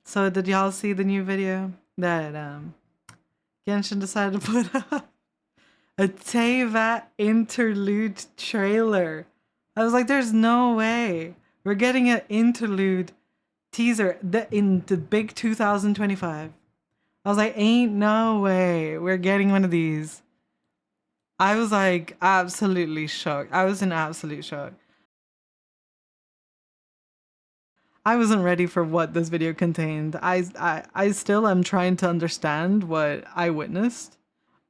So did y'all see the new video that Genshin decided to put up? A TEYVAT interlude trailer. I was like, there's no way. We're getting an interlude teaser in the big 2025. I was like, ain't no way we're getting one of these. I was like absolutely shocked. I was in absolute shock. I wasn't ready for what this video contained. I still am trying to understand what I witnessed.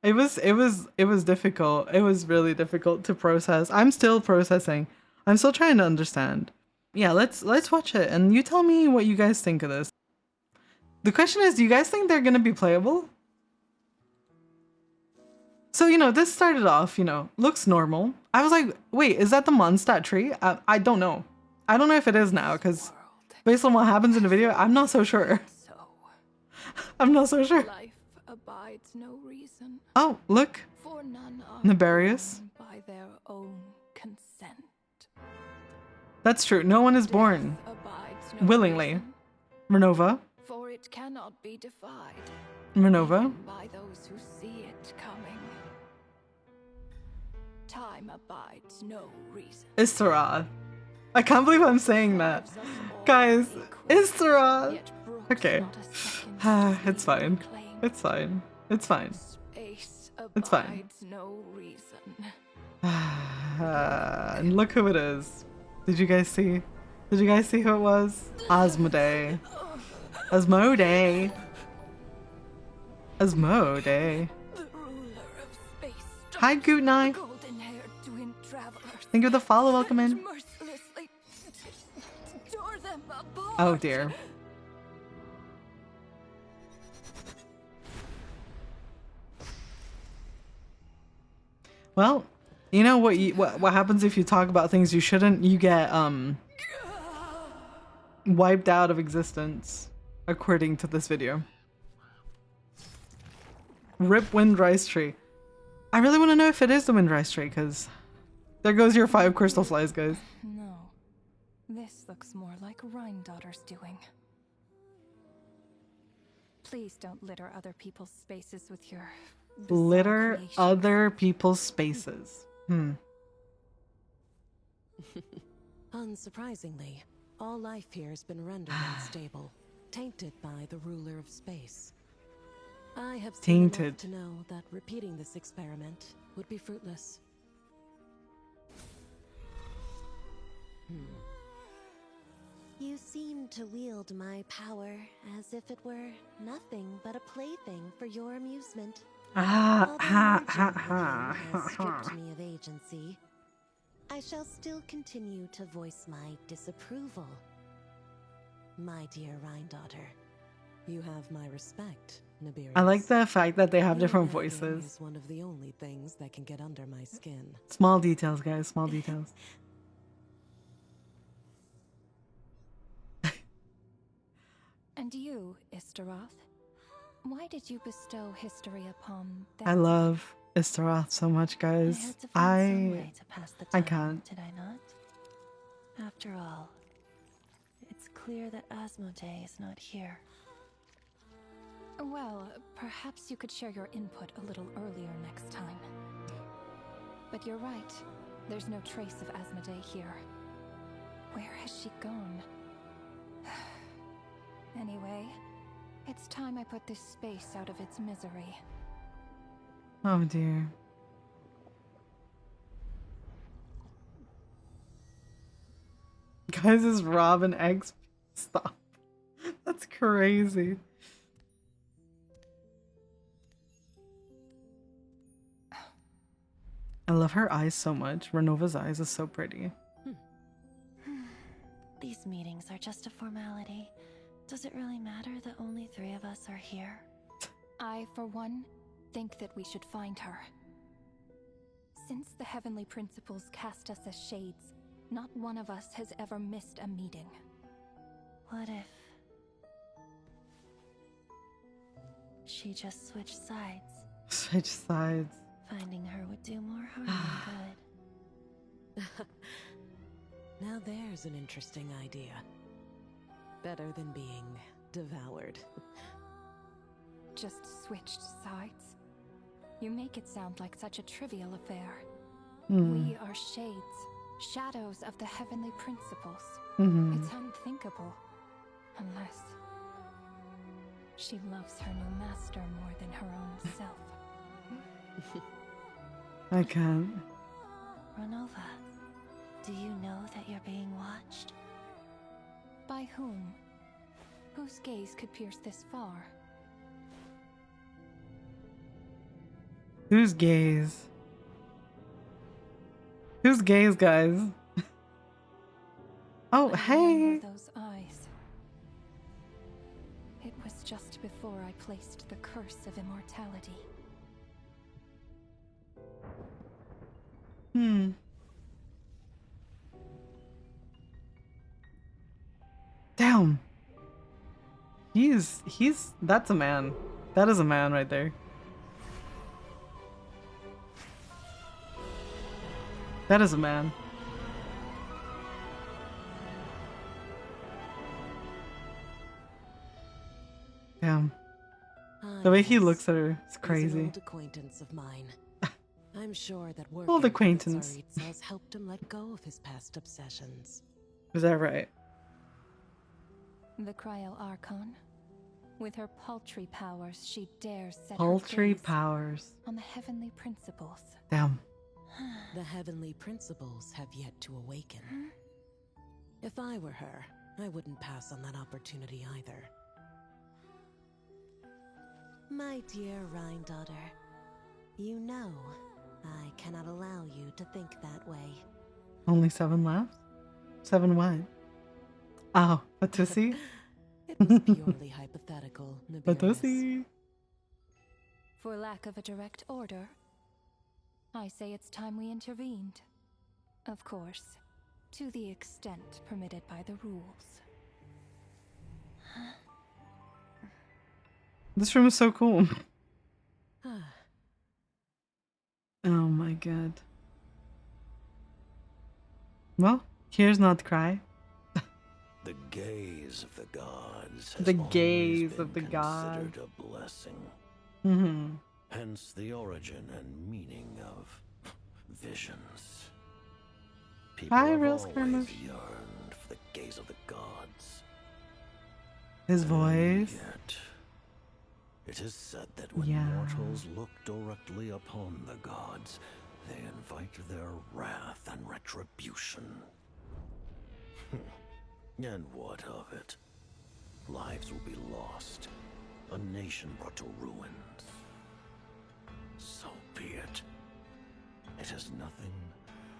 It was difficult. It was really difficult to process. I'm still processing. I'm still trying to understand. Yeah, let's watch it and you tell me what you guys think of this. The question is, do you guys think they're gonna be playable? So, you know, this started off, you know, looks normal. I was like, wait, is that the Mondstadt tree? I don't know. I don't know if it is now, because based on what happens in the video, I'm not so sure. I'm not so sure. Life abides no reason. Oh, look. For none are Nefarious. by their own consent. That's true. No one is born willingly. Reason, Ronova. for it cannot be defied. Ronova. Even by those who see it coming. Time abides no reason. Istarath. I can't believe I'm saying that. Guys, Istarath. Okay. It's fine. It's fine. It's fine. It's fine. No reason. And look who it is. Did you guys see? Did you guys see who it was? Asmodee. Asmodee. Asmodee. Hi, Gootnai. Thank you for the follow. Welcome in. Oh dear. Well, you know what happens if you talk about things you shouldn't? You get wiped out of existence, according to this video. Rip Windrise Tree. I really want to know if it is the Windrise Tree, because there goes your 5 crystal flies, guys. No, this looks more like Rhine-daughter's doing. Please don't litter other people's spaces with your Litter creations. other people's spaces. Unsurprisingly, all life here has been rendered unstable, tainted by the ruler of space. I have seen enough to know that repeating this experiment would be fruitless. You seem to wield my power as if it were nothing but a plaything for your amusement. Although has stripped me of agency, I shall still continue to voice my disapproval. My dear Rhine-daughter, you have my respect, Nibirius. I like the fact that they have Your different nagging voices. is one of the only things that can get under my skin. Small details, guys. Small details. And you, Istarath, why did you bestow history upon them? I love Istarath so much, guys. I had to find some way to pass the time, can't. did I not? After all, it's clear that Asmodee is not here. Well, perhaps you could share your input a little earlier next time. But you're right. There's no trace of Asmodee here. Where has she gone? Anyway, it's time I put this space out of its misery. Oh dear. Guys, is Robin X? Stop. That's crazy. I love her eyes so much. Renova's eyes is so pretty. These meetings are just a formality. Does it really matter that only 3 of us are here? I, for one, think that we should find her. Since the Heavenly Principles cast us as shades, not one of us has ever missed a meeting. What if she just switched sides? Switch sides. Finding her would do more harm than good. Now there's an interesting idea. Better than being devoured. just switched sides. You make it sound like such a trivial affair. Mm. We are shades, shadows of the heavenly principles. Mm-hmm. It's unthinkable. Unless she loves her new master more than her own self. I can't. Ronova, do you know that you're being watched? By whom? Whose gaze could pierce this far? Whose gaze? Whose gaze, guys? Oh, I hey! remember those eyes. It was just before I placed the curse of immortality. Hmm. Damn. That's a man. That is a man right there. That is a man. Damn. The way he looks at her is crazy. An old acquaintance of mine. I'm sure that working Old for the acquaintance. Tsaritsa has helped him let go of his past obsessions. Is that right? The Cryo Archon. With her paltry powers, she dares set Paltry her gaze powers. on the heavenly principles. Damn. The heavenly principles have yet to awaken. If I were her, I wouldn't pass on that opportunity either. My dear Rhine daughter, you know I cannot allow you to think that way. Only 7 left? 7 what? Oh, Batusi? It was purely hypothetical, Nibirius. Batusi. For lack of a direct order, I say it's time we intervened. Of course, to the extent permitted by the rules. This room is so cool. Oh my god. Well, here's not cry. The gaze of the gods The has gaze always of the been gods. considered a blessing. Mm-hmm. Hence the origin and meaning of visions. People Hi, have real always skirmish. yearned for the gaze of the gods. His And voice. yet, it is said that when Yeah. mortals look directly upon the gods, they invite their wrath and retribution. And what of it? Lives will be lost, a nation brought to ruins. So be it. It is nothing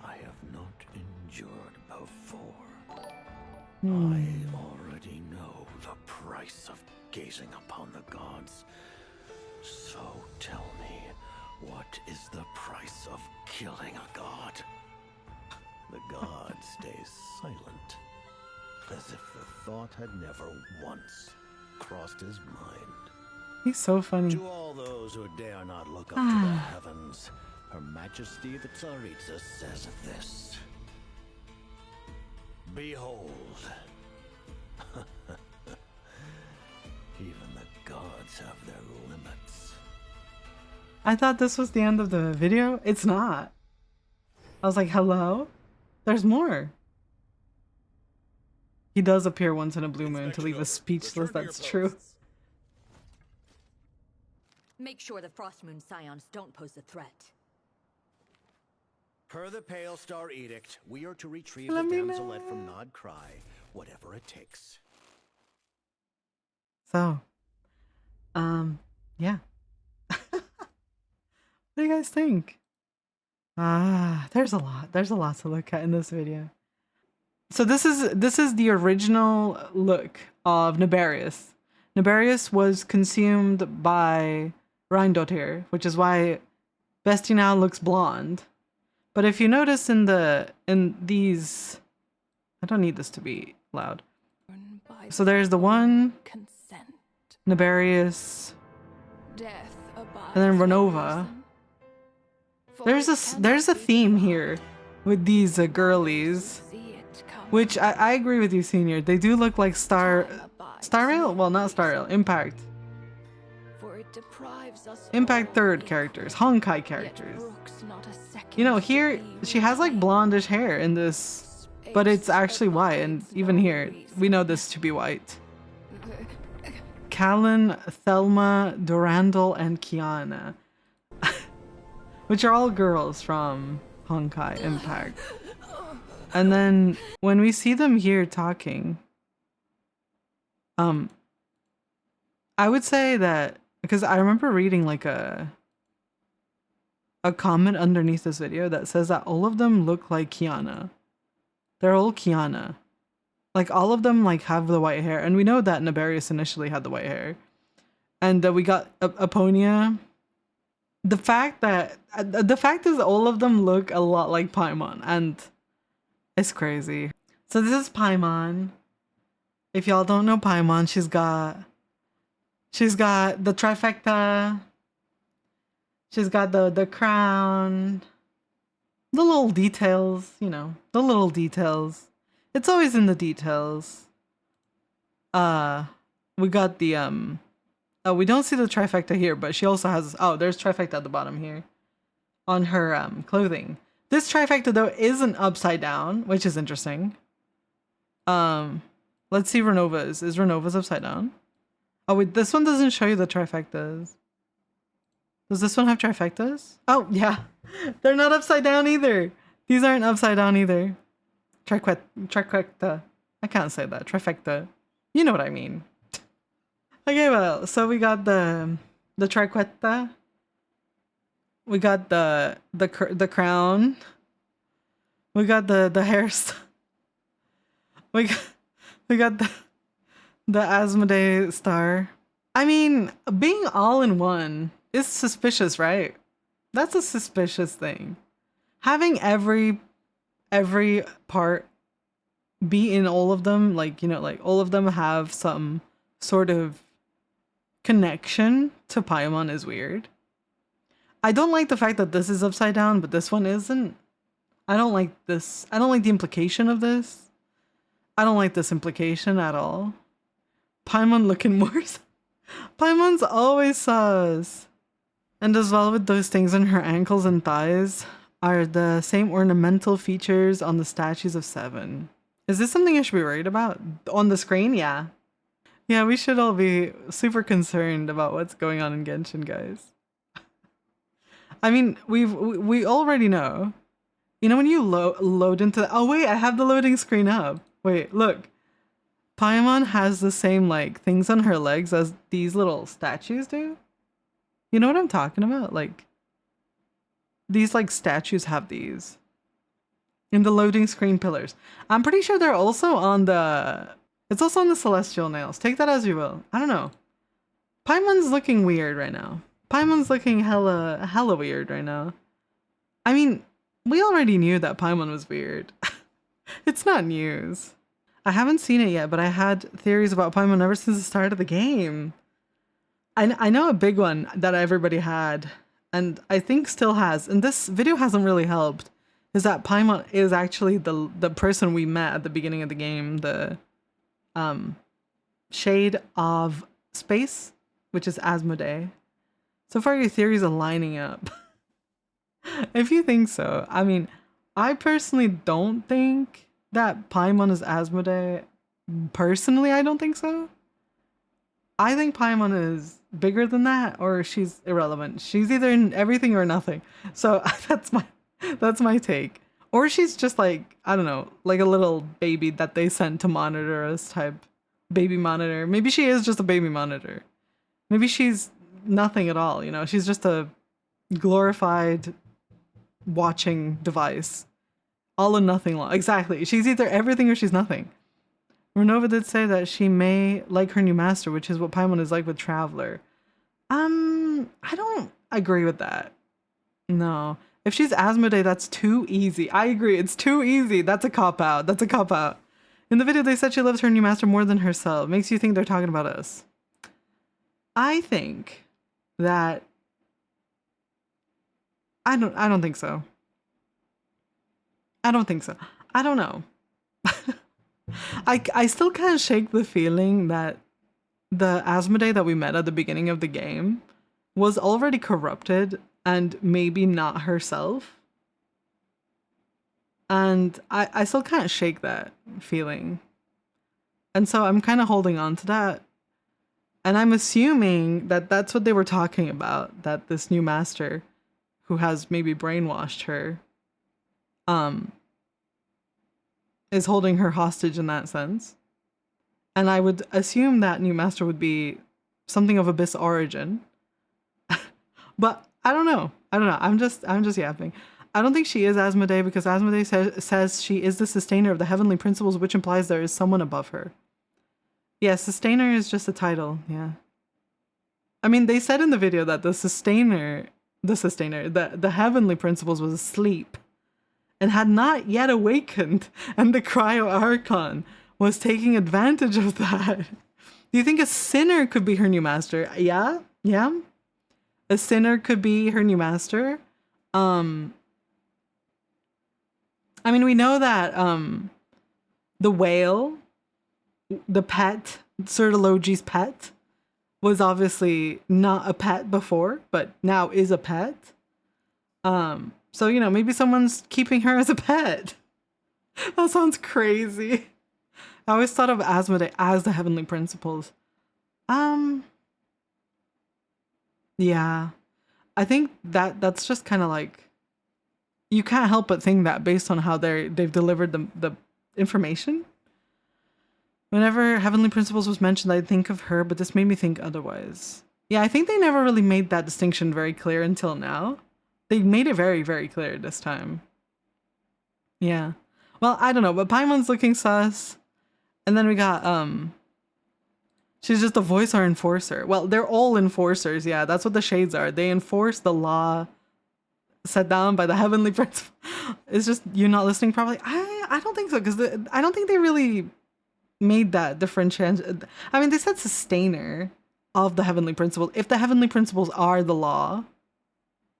I have not endured before. I already know the price of gazing upon the gods. So tell me, what is the price of killing a god? The god stays silent, as if the thought had never once crossed his mind. He's so funny. To all those who dare not look up to the heavens, Her Majesty the Tsaritsa says this. Behold. Even the gods have their limits. I thought this was the end of the video. It's not. I was like, hello? There's more. He does appear once in a blue moon to leave us speechless. That's true. Make sure the Frost Moon Scions don't pose a threat. Per the Pale Star Edict, we are to retrieve Let the me damselette know. from Nod Krai, whatever it takes. So, yeah. What do you guys think? There's a lot. There's a lot to look at in this video. So this is the original look of Nibirius. Nibirius was consumed by Rheindotir, which is why Bestie now looks blonde. But if you notice in these, I don't need this to be loud. So there's the one Consent. Nibirius, Death abides and then no Ronova. reason. For it There's a cannot be theme defined. here with these girlies, See it coming. which I agree with you, Senior. They do look like Time abides Star Rail. no Well, not Star reason. Rail. Impact. For it deprives us Impact all third of characters, equal, Honkai yet characters. brooks not a second You know, to here be she has like reclaimed. blondish hair in this, but it's Space actually white, and provides even no here we know reason. this to be white. Callan, Thelma, Durandal, and Kiana, which are all girls from Honkai Impact. And then when we see them here talking, I would say that, because I remember reading like a comment underneath this video that says that all of them look like Kiana. They're all Kiana. Like all of them like have the white hair, and we know that Naberius initially had the white hair. And we got Aponia. The fact is all of them look a lot like Paimon, and it's crazy. So this is Paimon. If y'all don't know Paimon, she's got the trifecta. She's got the crown. The little details, you know, the little details. It's always in the details. We got the oh, we don't see the trifecta here, but she also has, oh, there's trifecta at the bottom here on her clothing. This trifecta though isn't upside down, which is interesting. Let's see Renova's. Is Renova's upside down? Oh wait, this one doesn't show you the trifectas. Does this one have trifectas? Oh yeah, they're not upside down either. These aren't upside down either. Trifecta. I can't say that. Trifecta. You know what I mean. Okay, well, so we got the triqueta. We got the crown. We got the hairstyle. We got the Asmodee star. I mean, being all in one is suspicious, right? That's a suspicious thing. Having every part be in all of them, like, you know, like all of them have some sort of connection to Paimon is weird. I don't like the fact that this is upside down, but this one isn't. I don't like this. I don't like the implication of this. I don't like this implication at all. Paimon looking more. Paimon's always sus. And as well with those things on her ankles and thighs are the same ornamental features on the statues of 7. Is this something I should be worried about? On the screen? Yeah. Yeah, we should all be super concerned about what's going on in Genshin, guys. I mean, we already know. You know when you load into... Oh wait, I have the loading screen up. Wait, look. Paimon has the same like things on her legs as these little statues do. You know what I'm talking about? Like, these like statues have these in the loading screen pillars. I'm pretty sure they're also on the... It's also on the celestial nails. Take that as you will. I don't know. Paimon's looking weird right now. Paimon's looking hella weird right now. I mean, we already knew that Paimon was weird. It's not news. I haven't seen it yet, but I had theories about Paimon ever since the start of the game. I know a big one that everybody had, and I think still has, and this video hasn't really helped, is that Paimon is actually the person we met at the beginning of the game, the Shade of Space, which is Asmodee. So far your theories are lining up. If you think so. I mean, I personally don't think that Paimon is Asmodee. Personally, I don't think so. I think Paimon is bigger than that, or she's irrelevant. She's either in everything or nothing. So that's my take. Or she's just like, I don't know, like a little baby that they sent to monitor us type baby monitor. Maybe she is just a baby monitor. Maybe she's nothing at all, you know? She's just a glorified watching device. All and nothing long. Exactly. She's either everything or she's nothing. Ronova did say that she may like her new master, which is what Paimon is like with Traveler. I don't agree with that. No. If she's Asmodee, that's too easy. I agree. It's too easy. That's a cop-out. That's a cop-out. In the video, they said she loves her new master more than herself. Makes you think they're talking about us. I think that... I don't think so. I don't think so. I don't know. I still can't shake the feeling that the Asmodee that we met at the beginning of the game was already corrupted and maybe not herself. And I still can't shake that feeling. And so I'm kind of holding on to that. And I'm assuming that that's what they were talking about, that this new master who has maybe brainwashed her is holding her hostage in that sense. And I would assume that new master would be something of Abyss origin. But I don't know. I'm just yapping. I don't think she is Asmodee because Asmodee says she is the sustainer of the heavenly principles, which implies there is someone above her. Yeah, sustainer is just a title, yeah. I mean, they said in the video that the heavenly principles was asleep and had not yet awakened, and the cryo archon was taking advantage of that. Do you think a sinner could be her new master? Yeah. A sinner could be her new master. I mean, we know that the whale, the pet, Sertologi's pet, was obviously not a pet before, but now is a pet. So, you know, maybe someone's keeping her as a pet. That sounds crazy. I always thought of Asmodee as the heavenly principles. Yeah. I think that's just kind of like, you can't help but think that based on how they've delivered the information. Whenever Heavenly Principles was mentioned, I'd think of her, but this made me think otherwise. Yeah, I think they never really made that distinction very clear until now. They made it very, very clear this time. Yeah. Well, I don't know, but Paimon's looking sus. And then we got, she's just a voice or enforcer. Well, they're all enforcers, yeah, that's what the shades are. They enforce the law set down by the Heavenly Principle. It's just you not listening properly. I don't think so, because I don't think they really made that differentiation. I mean, they said sustainer of the Heavenly Principles. If the Heavenly Principles are the law,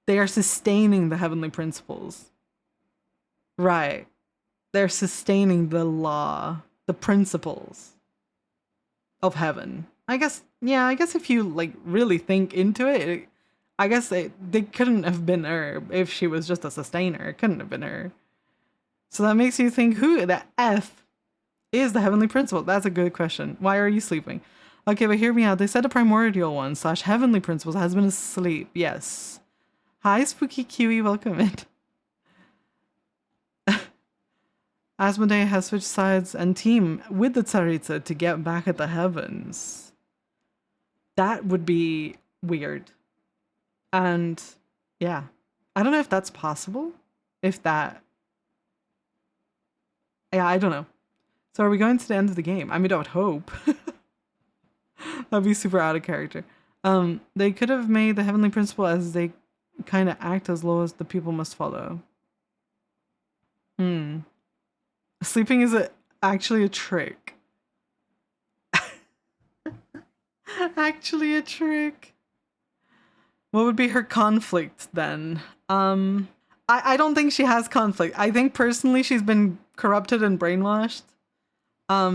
they are sustaining the Heavenly Principles. Right. They're sustaining the law, the principles of heaven. I guess if you like really think into it, I guess they couldn't have been her if she was just a sustainer. It couldn't have been her. So that makes you think who the F is the heavenly principle? That's a good question. Why are you sleeping? Okay, but hear me out. They said the primordial one / heavenly principles has been asleep. Yes. Hi, Spooky Kiwi. Welcome in. Asmodee has switched sides and team with the Tsaritsa to get back at the heavens. That would be weird. And yeah, I don't know if that's possible. Yeah, I don't know. So are we going to the end of the game? I mean, I would hope. That'd be super out of character. They could have made the heavenly principle as they kind of act as low as the people must follow. Sleeping is actually a trick. Actually a trick. What would be her conflict then? I don't think she has conflict. I think personally she's been corrupted and brainwashed.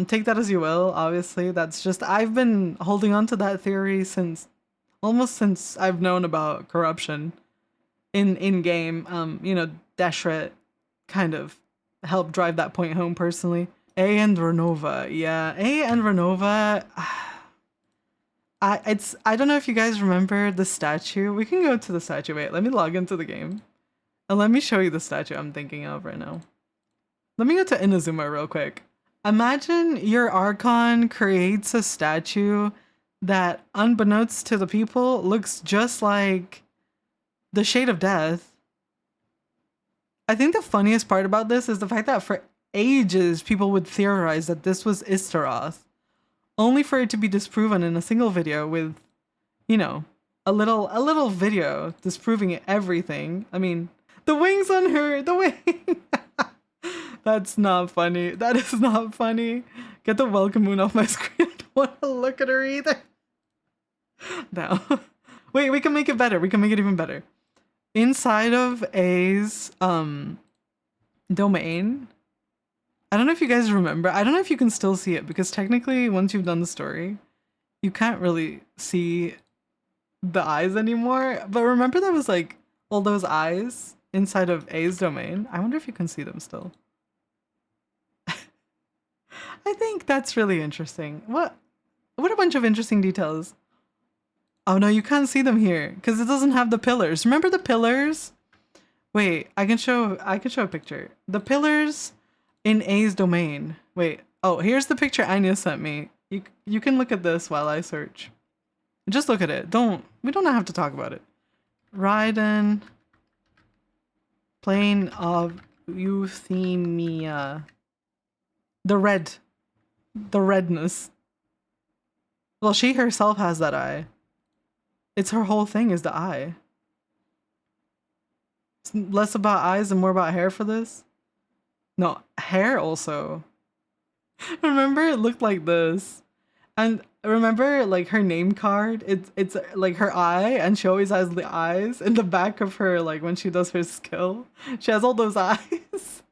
Take that as you will, obviously. That's just, I've been holding on to that theory since I've known about corruption in game. You know, Deshret kind of helped drive that point home personally. A and Ronova, yeah. A and Ronova. I don't know if you guys remember the statue. We can go to the statue. Wait, let me log into the game. And let me show you the statue I'm thinking of right now. Let me go to Inazuma real quick. Imagine your Archon creates a statue that, unbeknownst to the people, looks just like the Shade of Death. I think the funniest part about this is the fact that for ages people would theorize that this was Istaroth, only for it to be disproven in a single video with, you know, a little video disproving everything. I mean, the wings on her, the wing. That's not funny. That is not funny. Get the welcome moon off my screen. I don't want to look at her either. No. Wait, we can make it better. We can make it even better. Inside of A's domain, I don't know if you guys remember. I don't know if you can still see it because technically once you've done the story, you can't really see the eyes anymore. But remember there was like all those eyes inside of A's domain? I wonder if you can see them still. I think that's really interesting. What a bunch of interesting details. Oh no, you can't see them here because it doesn't have the pillars. Remember the pillars? Wait, I can show a picture. The pillars in A's domain. Wait. Oh, here's the picture Anya sent me. You can look at this while I search. Just look at it. We don't have to talk about it. Raiden, plane of euthymia. The redness. Well, she herself has that eye. It's her whole thing is the eye. It's less about eyes and more about hair for this. No, hair also. Remember, it looked like this. And remember, like, her name card, it's like her eye, and she always has the eyes in the back of her, like, when she does her skill. She has all those eyes.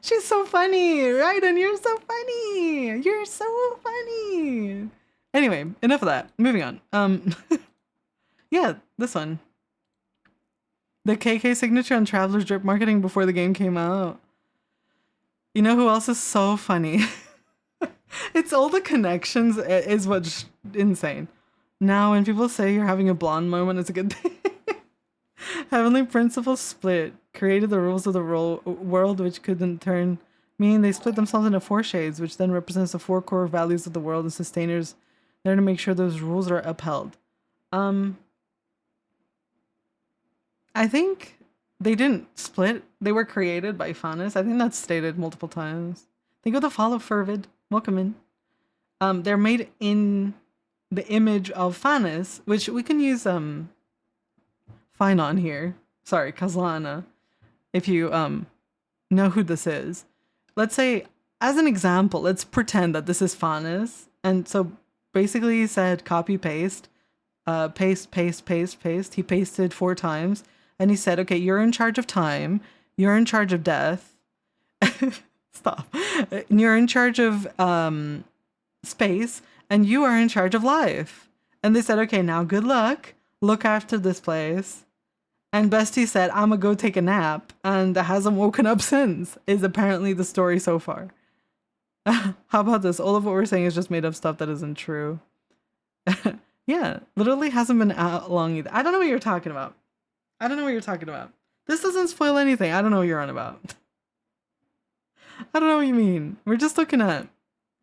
She's so funny, Raiden, you're so funny. You're so funny. Anyway, enough of that. Moving on. Yeah, this one. The KK signature on Traveler's Drip marketing before the game came out. You know who else is so funny? It's all the connections is what's insane. Now, when people say you're having a blonde moment, it's a good thing. Heavenly Principles split, created the rules of the world, which could in turn mean they split themselves into 4 shades, which then represents the 4 core values of the world and sustainers there to make sure those rules are upheld. I think they didn't split. They were created by Faunus. I think that's stated multiple times. Think of the fall of Fervid. Welcome in. They're made in the image of Faunus, which we can use Finon here. Sorry, Kazlana. If you know who this is. Let's say, as an example, let's pretend that this is Faunus. And so basically he said copy paste. Paste, paste, paste, paste. He pasted 4 times. And he said, okay, you're in charge of time. You're in charge of death. Stop. You're in charge of space. And you are in charge of life. And they said, okay, now good luck. Look after this place. And Bestie said, I'm gonna go take a nap. And hasn't woken up since, is apparently the story so far. How about this? All of what we're saying is just made up stuff that isn't true. Yeah, literally hasn't been out long either. I don't know what you're talking about. I don't know what you're talking about. This doesn't spoil anything. I don't know what you're on about. I don't know what you mean. We're just looking at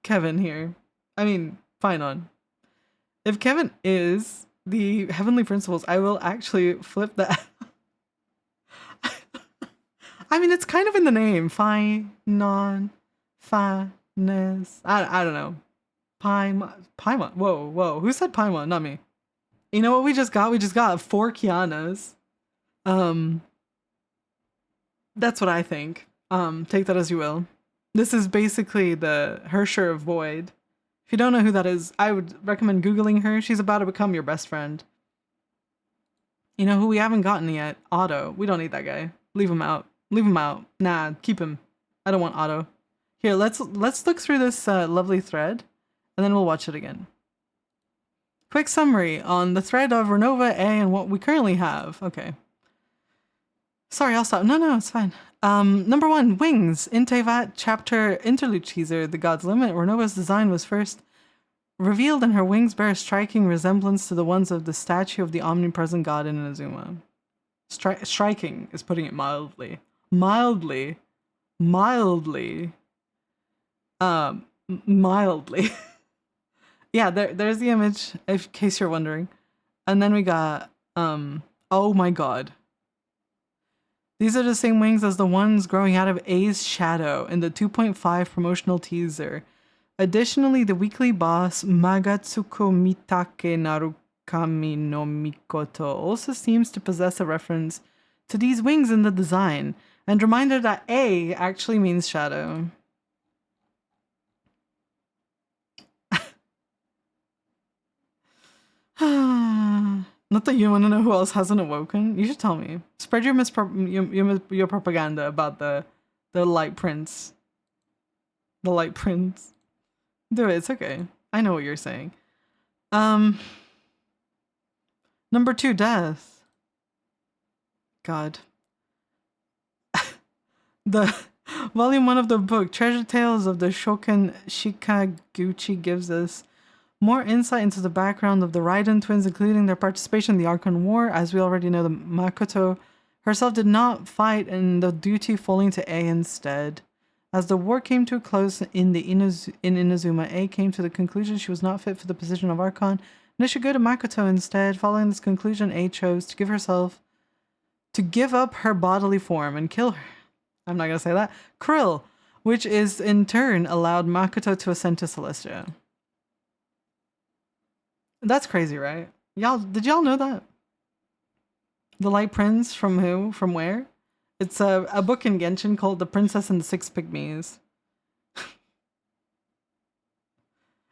Kevin here. I mean, Finon. If Kevin is the Heavenly Principles, I will actually flip that. I mean, it's kind of in the name. Finon. Finess. I don't know. Paimon. Whoa. Who said Paimon? Not me. You know what we just got? We just got 4 Kianas. That's what I think. Take that as you will. This is basically the Hersher of Void. If you don't know who that is, I would recommend Googling her. She's about to become your best friend. You know who we haven't gotten yet? Otto. We don't need that guy. Leave him out. Leave him out. Nah, keep him. I don't want Otto. Here, let's look through this lovely thread, and then we'll watch it again. Quick summary on the thread of Ronova A and what we currently have. Okay. Sorry, I'll stop. No, it's fine. Number 1, Wings. In TEYVAT Chapter Interlude teaser, The God's Limit, Ronova's design was first revealed and her wings bear a striking resemblance to the ones of the statue of the omnipresent god in Inazuma. Striking is putting it mildly. Mildly. Yeah, there's the image, in case you're wondering. And then we got, oh my god. These are the same wings as the ones growing out of A's shadow in the 2.5 promotional teaser. Additionally, the weekly boss, Magatsuko Mitake Narukami no Mikoto, also seems to possess a reference to these wings in the design, and reminder that A actually means shadow. Not that you want to know who else hasn't awoken. You should tell me. Spread your your propaganda about the light prince. The light prince. Do it. It's okay. I know what you're saying. Number 2, death. God. The volume 1 of the book, Treasure Tales of the Shokan Shikaguchi, gives us more insight into the background of the Raiden twins, including their participation in the Archon War. As we already know, the Makoto herself did not fight, and the duty falling to A instead. As the war came to a close in Inazuma, A came to the conclusion she was not fit for the position of Archon, and it should go to Makoto instead. Following this conclusion, A chose to give up her bodily form and kill her. I'm not gonna say that. Krill, which is in turn allowed Makoto to ascend to Celestia. That's crazy, right? Did y'all know that? The Light Prince from who? From where? It's a book in Genshin called The Princess and the Six Pygmies.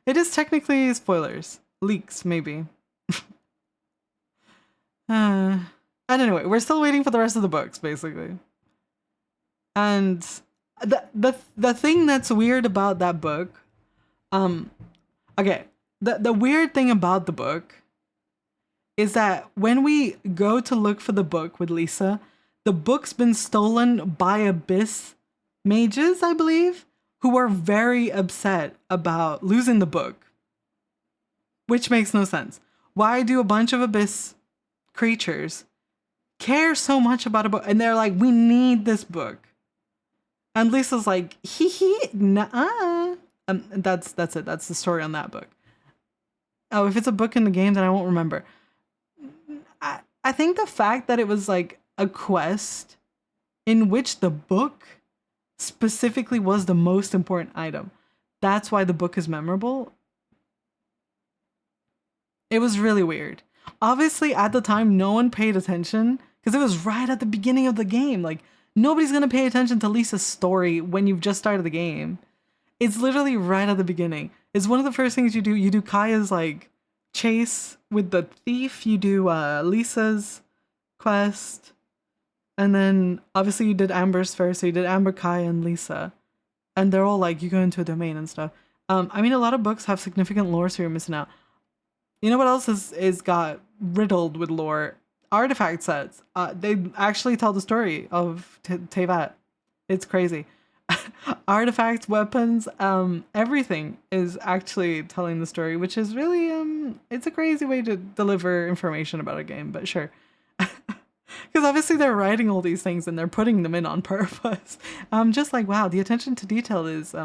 It is technically spoilers. Leaks, maybe. And anyway, we're still waiting for the rest of the books, basically. And the thing that's weird about that book, okay, the weird thing about the book is that when we go to look for the book with Lisa, the book's been stolen by Abyss mages, I believe, who are very upset about losing the book, which makes no sense. Why do a bunch of Abyss creatures care so much about a book? And they're like, we need this book. And Lisa's like, nah. And that's it. That's the story on that book. Oh, if it's a book in the game, then I won't remember. I think the fact that it was like a quest in which the book specifically was the most important item. That's why the book is memorable. It was really weird. Obviously, at the time, no one paid attention because it was right at the beginning of the game. Like, nobody's going to pay attention to Lisa's story when you've just started the game. It's literally right at the beginning. It's one of the first things you do. You do Kaya's, like, chase with the thief. You do Lisa's quest. And then, obviously, you did Amber's first. So you did Amber, Kaya, and Lisa. And they're all, like, you go into a domain and stuff. I mean, a lot of books have significant lore, so you're missing out. You know what else is got riddled with lore? Artifact sets. They actually tell the story of TEYVAT. It's crazy. Artifacts, weapons, everything is actually telling the story, which is really it's a crazy way to deliver information about a game, but sure. Because obviously they're writing all these things and they're putting them in on purpose. Just like, wow, the attention to detail is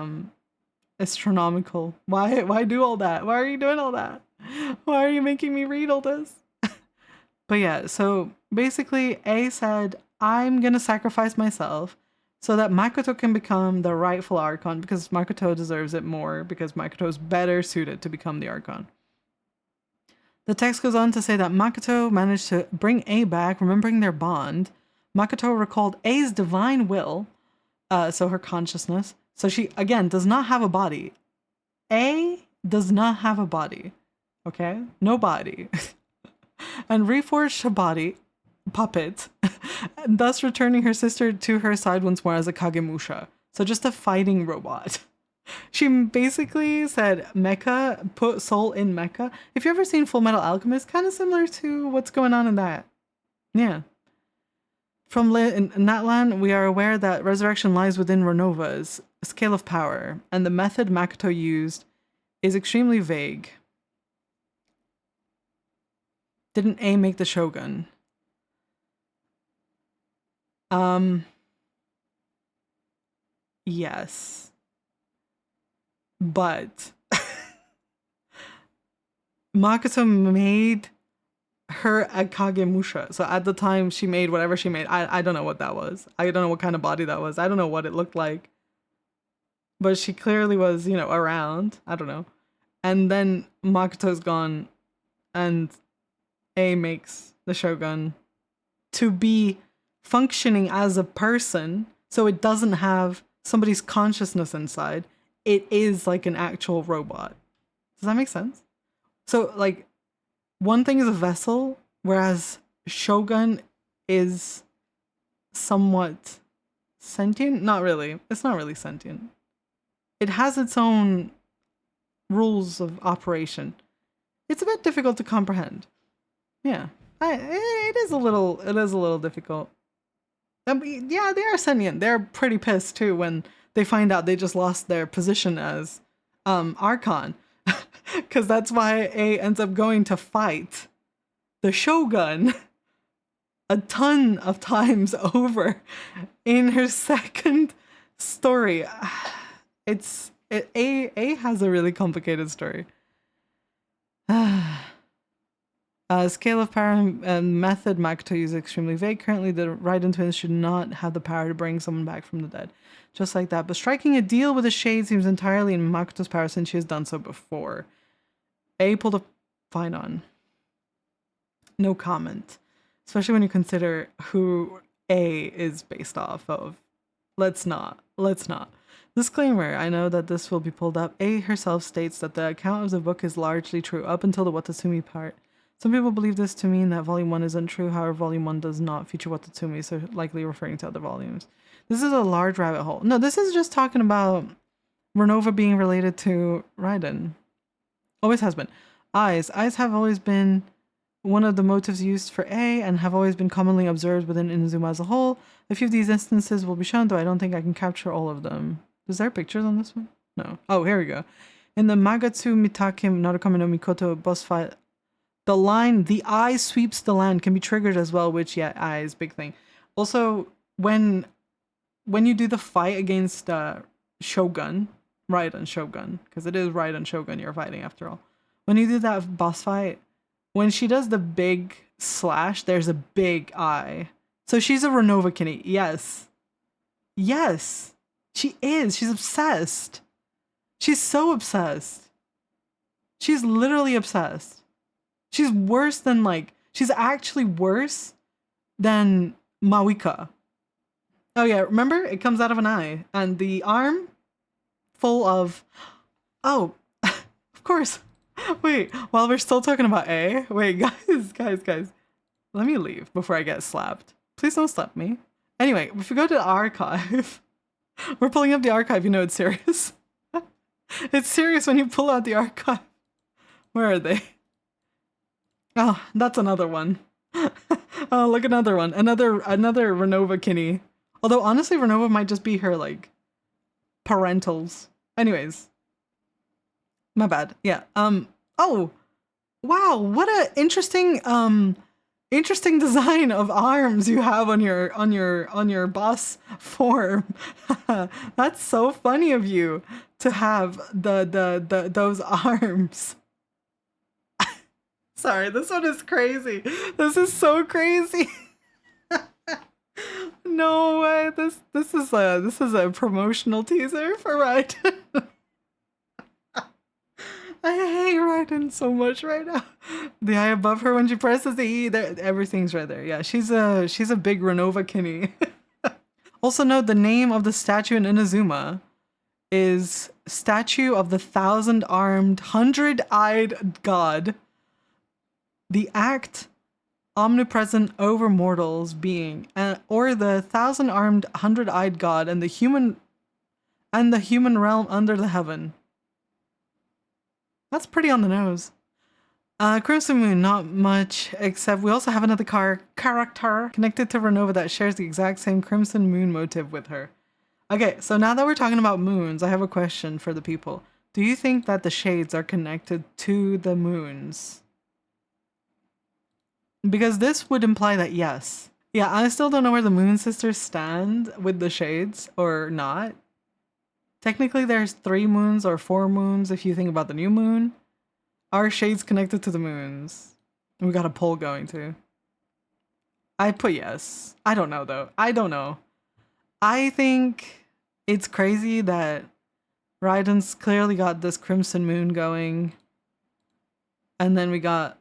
astronomical. Why do all that? Why are you doing all that? Why are you making me read all this? But yeah, so basically A said, I'm gonna sacrifice myself so that Makoto can become the rightful Archon, because Makoto deserves it more, because Makoto is better suited to become the Archon. The text goes on to say that Makoto managed to bring A back, remembering their bond. Makoto recalled A's divine will, so her consciousness. So she, again, does not have a body. A does not have a body. Okay? No body. And reforged her body, puppet, and thus returning her sister to her side once more as a Kagemusha. So just a fighting robot. She basically said mecha, put soul in mecha. If you've ever seen Full Metal Alchemist, kind of similar to what's going on in that. Yeah. From in Natlan, we are aware that resurrection lies within Ronova's scale of power, and the method Makoto used is extremely vague. Didn't A make the Shogun? Yes. But Makoto made her a Kagemusha. So at the time she made whatever she made. I don't know what that was. I don't know what kind of body that was. I don't know what it looked like. But she clearly was, you know, around. I don't know. And then Makoto's gone and A makes the Shogun to be functioning as a person, so it doesn't have somebody's consciousness inside. It is like an actual robot. Does that make sense? So, like, one thing is a vessel, whereas Shogun is somewhat sentient? Not really. It's not really sentient. It has its own rules of operation. It's a bit difficult to comprehend. Yeah. It is a little difficult. Yeah, they are sentient. They're pretty pissed too when they find out they just lost their position as Archon. Because that's why A ends up going to fight the Shogun a ton of times over in her second story. A has a really complicated story. Scale of power and method Makoto uses extremely vague. Currently, the Raiden twins should not have the power to bring someone back from the dead. Just like that. But striking a deal with the Shade seems entirely in Makoto's power since she has done so before. A pulled a fine on. No comment. Especially when you consider who A is based off of. Let's not. Disclaimer, I know that this will be pulled up. A herself states that the account of the book is largely true, up until the Watatsumi part. Some people believe this to mean that Volume 1 is untrue, however Volume 1 does not feature Watatsumi, so likely referring to other volumes. This is a large rabbit hole. No, this is just talking about Ronova being related to Raiden. Always has been. Eyes. Eyes have always been one of the motives used for A and have always been commonly observed within Inazuma as a whole. A few of these instances will be shown, though I don't think I can capture all of them. Is there pictures on this one? No. Oh, here we go. In the Magatsu Mitakim Narukami no Mikoto boss fight, the line, the eye sweeps the land, can be triggered as well, which, yeah, eyes, big thing. Also, when you do the fight against Shogun, Raiden Shogun, because it is Raiden Shogun you're fighting after all. When you do that boss fight, when she does the big slash, there's a big eye. So she's a Ronova Kinney. Yes. Yes. She is. She's obsessed. She's so obsessed. She's literally obsessed. She's worse than she's actually worse than Mawika. Oh yeah, remember? It comes out of an eye. And the arm full of... Oh, of course. Wait, while we're still talking about A, wait, guys. Let me leave before I get slapped. Please don't slap me. Anyway, if we go to the archive, we're pulling up the archive, you know it's serious. It's serious when you pull out the archive. Where are they? Oh, that's another one. Oh, look, another one. Another Ronova Kinney. Although, honestly, Ronova might just be her, parentals. Anyways. My bad. Yeah. Oh, wow. What a interesting design of arms you have on your boss form. That's so funny of you to have those arms. Sorry, this one is crazy. This is so crazy. No way. This is a promotional teaser for Raiden. I hate Raiden so much right now. The eye above her when she presses the E, everything's right there. Yeah, she's a big Ronova Kinney. Also note the name of the statue in Inazuma is Statue of the Thousand-Armed, Hundred-Eyed God. The act omnipresent over mortals being, or the thousand-armed, hundred-eyed God and the human realm under the heaven. That's pretty on the nose. Crimson Moon, not much, except we also have another character connected to Ronova that shares the exact same Crimson Moon motive with her. Okay, so now that we're talking about moons, I have a question for the people. Do you think that the shades are connected to the moons? Because this would imply that yes. Yeah, I still don't know where the Moon Sisters stand with the shades or not. Technically, there's 3 moons or 4 moons if you think about the new moon. Are shades connected to the moons? We got a poll going too. I put yes. I don't know though. I don't know. I think it's crazy that Raiden's clearly got this Crimson Moon going. And then we got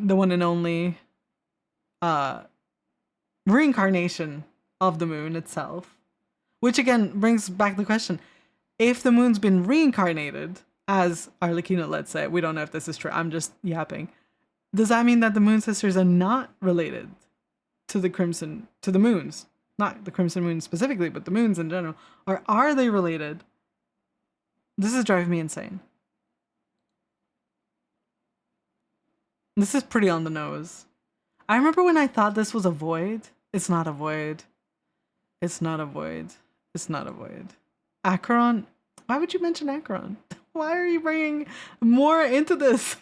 the one and only reincarnation of the moon itself. Which again brings back the question. If the moon's been reincarnated as Arlecchino, let's say, we don't know if this is true, I'm just yapping. Does that mean that the Moon Sisters are not related to the moons? Not the Crimson Moon specifically, but the moons in general. Or are they related? This is driving me insane. This is pretty on the nose. I remember when I thought this was a void. It's not a void. It's not a void. It's not a void. Acheron? Why would you mention Acheron? Why are you bringing more into this?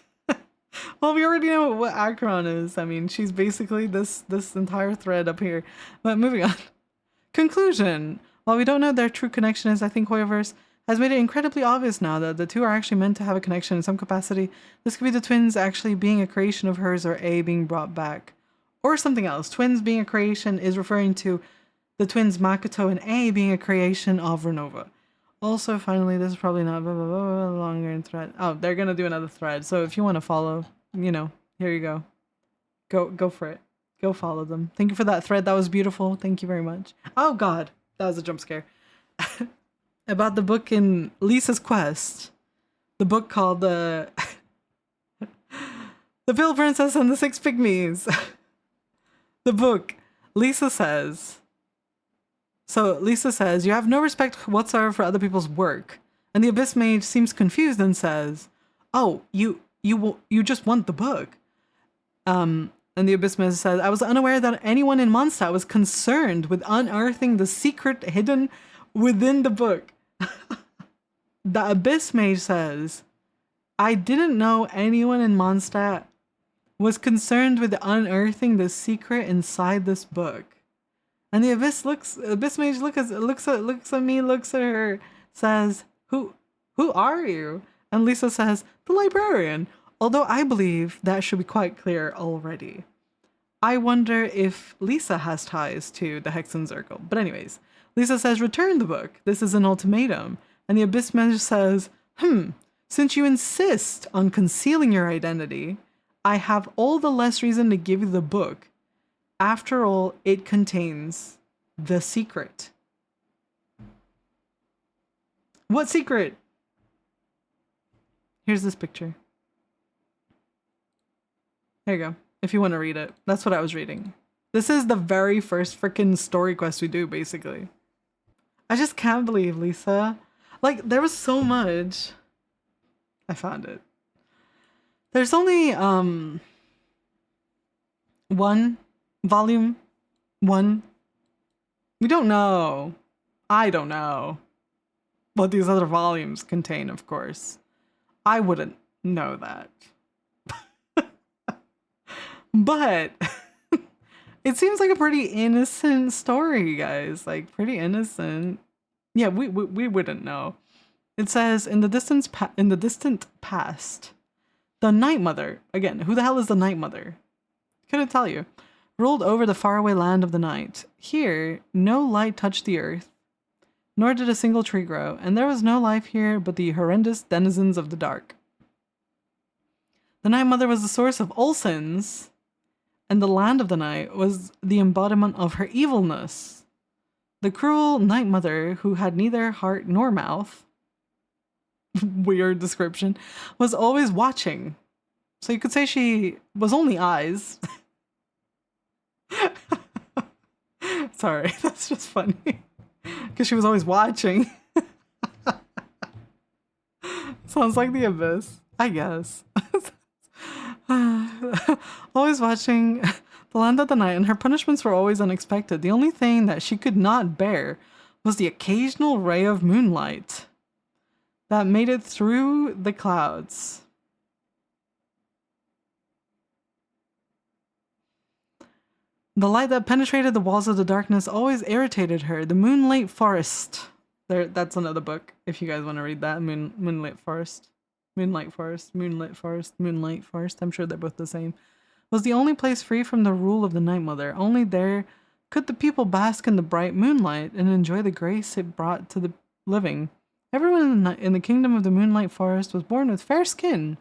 Well, we already know what Acheron is. I mean, she's basically this entire thread up here. But moving on. Conclusion. While we don't know their true connection is, I think Hoyoverse has made it incredibly obvious now that the two are actually meant to have a connection in some capacity. This could be the twins actually being a creation of hers, or A being brought back. Or something else. Twins being a creation is referring to the twins Makoto and A being a creation of Ronova. Also, finally, this is probably not longer in thread. Oh, they're gonna do another thread. So if you want to follow, you know, here you go. Go for it. Go follow them. Thank you for that thread. That was beautiful. Thank you very much. Oh God, that was a jump scare. About the book in Lisa's Quest. The book called The Pill Princess and the Six Pygmies. The book. Lisa says, you have no respect whatsoever for other people's work. And the Abyss Mage seems confused and says, oh, you just want the book. And the Abyss Mage says, I was unaware that anyone in Mondstadt was concerned with unearthing the secret hidden within the book. The Abyss Mage says, I didn't know anyone in Mondstadt was concerned with unearthing the secret inside this book. And the Abyss Mage looks at me, looks at her, says, Who are you? And Lisa says, the librarian. Although I believe that should be quite clear already. I wonder if Lisa has ties to the Hexen Circle. But anyways, Lisa says, return the book. This is an ultimatum. And the Abyss Mage says, since you insist on concealing your identity, I have all the less reason to give you the book. After all, it contains the secret. What secret? Here's this picture. There you go. If you want to read it. That's what I was reading. This is the very first freaking story quest we do, basically. I just can't believe, Lisa. Like, there was so much. I found it. There's only, volume 1. We don't know. I don't know what these other volumes contain, of course. I wouldn't know that. But it seems like a pretty innocent story, guys. Like, pretty innocent. Yeah, we wouldn't know. It says, in the distant past, the Night Mother, again, who the hell is the Night Mother? Couldn't tell you. Ruled over the faraway land of the night. Here, no light touched the earth, nor did a single tree grow, and there was no life here but the horrendous denizens of the dark. The Night Mother was the source of all sins, and the land of the night was the embodiment of her evilness. The cruel Night Mother, who had neither heart nor mouth, weird description, was always watching. So you could say she was only eyes. Sorry, that's just funny. Because she was always watching. Sounds like the Abyss, I guess. Always watching the land of the night, and her punishments were always unexpected. The only thing that she could not bear was the occasional ray of moonlight that made it through the clouds. The light that penetrated the walls of the darkness always irritated her. The Moonlight Forest. That's another book, if you guys want to read that. Moonlight Forest. Moonlight Forest. Moonlit Forest. Moonlight Forest. I'm sure they're both the same. Was the only place free from the rule of the Night Mother. Only there could the people bask in the bright moonlight and enjoy the grace it brought to the living. Everyone in the kingdom of the Moonlight Forest was born with fair skin,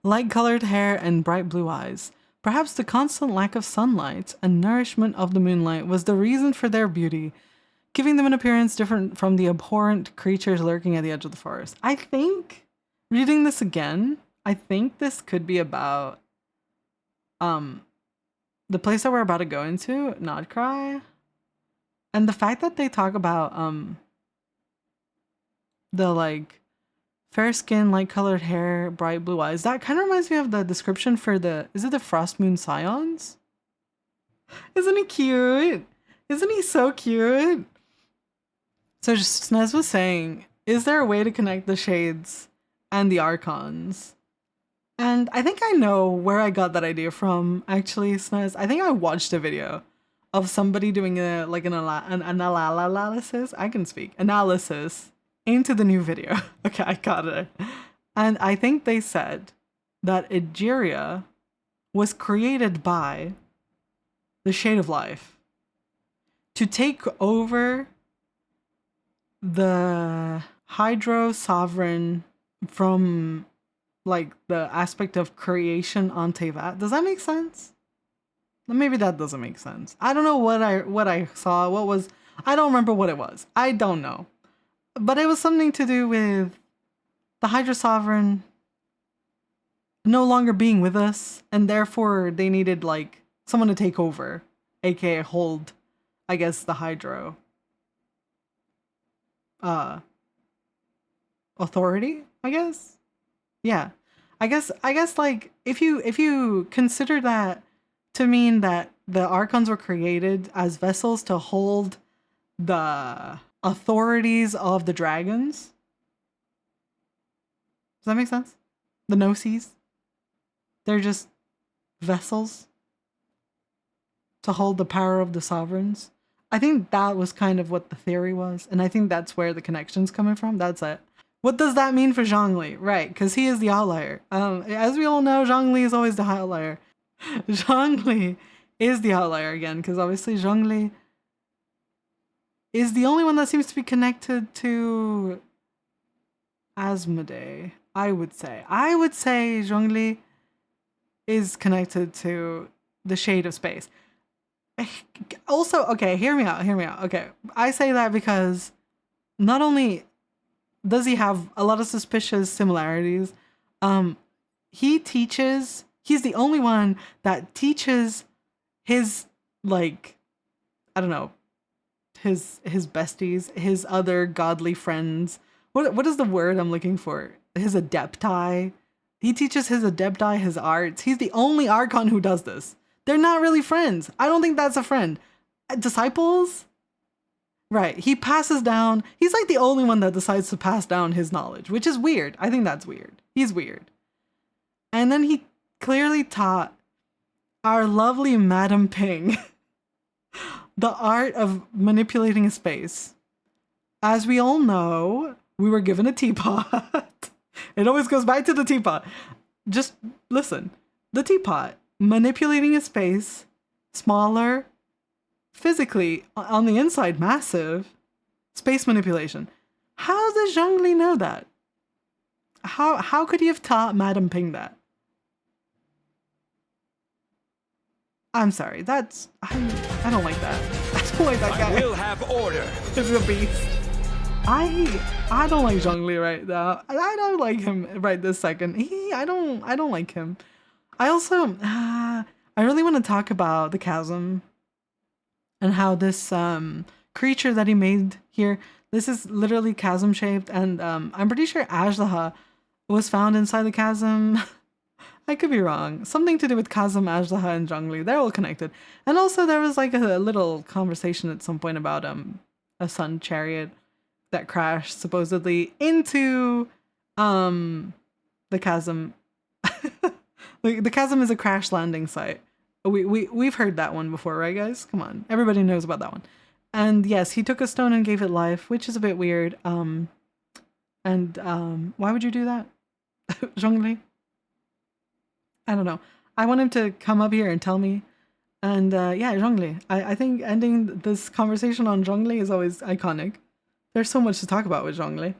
light-colored hair, and bright blue eyes. Perhaps the constant lack of sunlight and nourishment of the moonlight was the reason for their beauty, giving them an appearance different from the abhorrent creatures lurking at the edge of the forest. I think, reading this again, I think this could be about the place that we're about to go into, Krai, and the fact that they talk about the like Fair skin, light colored hair, bright blue eyes. That kind of reminds me of the description for is it the Frost Moon Scions? Isn't he cute? Isn't he so cute? So Snez was saying, is there a way to connect the shades and the archons? And I think I know where I got that idea from, actually, Snez. I think I watched a video of somebody doing an analysis. I can speak. Analysis into the new video. Okay, I got it. And I think they said that Egeria was created by the Shade of Life to take over the Hydro Sovereign from like the aspect of creation on TEYVAT. Does that make sense? Maybe that doesn't make sense. I don't know what I saw. I don't remember what it was. I don't know. But it was something to do with the Hydro Sovereign no longer being with us, and therefore they needed like someone to take over, aka hold, I guess, the Hydro authority, I guess. Yeah. I guess like if you consider that to mean that the Archons were created as vessels to hold the authorities of the dragons. Does that make sense? The Gnosis. They're just vessels to hold the power of the sovereigns. I think that was kind of what the theory was, and I think that's where the connection's coming from. That's it. What does that mean for Zhongli? Right, because he is the outlier. As we all know, Zhongli is always the outlier. Zhongli is the outlier again, because obviously Zhongli is the only one that seems to be connected to Asmodee, I would say. I would say Zhongli is connected to the Shade of Space. Also, okay, hear me out. Okay, I say that because not only does he have a lot of suspicious similarities, he's the only one that teaches his, like, I don't know, his besties, his other godly friends. What is the word I'm looking for? His adepti. He teaches his adepti his arts. He's the only Archon who does this. They're not really friends. I don't think that's a friend. Disciples? Right. He passes down. He's like the only one that decides to pass down his knowledge, which is weird. I think that's weird. He's weird. And then he clearly taught our lovely Madam Ping the art of manipulating a space. As we all know, we were given a teapot. It always goes back to the teapot. Just listen. The teapot. Manipulating a space, smaller, physically, on the inside, massive, space manipulation. How does Zhongli know that? How could he have taught Madam Ping that? I'm sorry, I don't like that. I don't like that guy. I will have order. He's a beast. I don't like Zhongli right now. I don't like him right this second. I don't like him. I also, I really want to talk about the chasm and how this creature that he made here, this is literally chasm shaped, and I'm pretty sure Ajlaha was found inside the chasm. I could be wrong. Something to do with chasm, Ajlaha, and Zhongli. They're all connected. And also there was like a little conversation at some point about a sun chariot that crashed supposedly into the chasm. The chasm is a crash landing site. We've heard that one before, right, guys? Come on, everybody knows about that one. And yes, he took a stone and gave it life, which is a bit weird. Why would you do that, Zhongli? I don't know. I want him to come up here and tell me. And yeah, Zhongli. I think ending this conversation on Zhongli is always iconic. There's so much to talk about with Zhongli.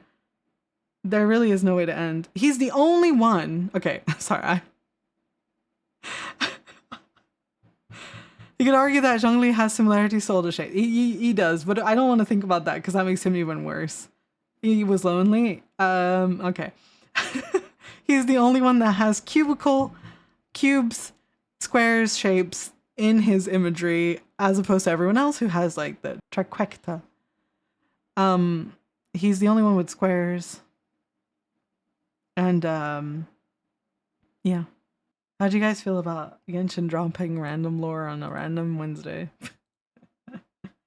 There really is no way to end. He's the only one. Okay, sorry. You could argue that Zhongli has similarities to Older Shade. He does, but I don't want to think about that because that makes him even worse. He was lonely. Okay. He's the only one that has cubes, squares, shapes in his imagery, as opposed to everyone else who has like the triquecta. He's the only one with squares. And yeah. How do you guys feel about Genshin dropping random lore on a random Wednesday?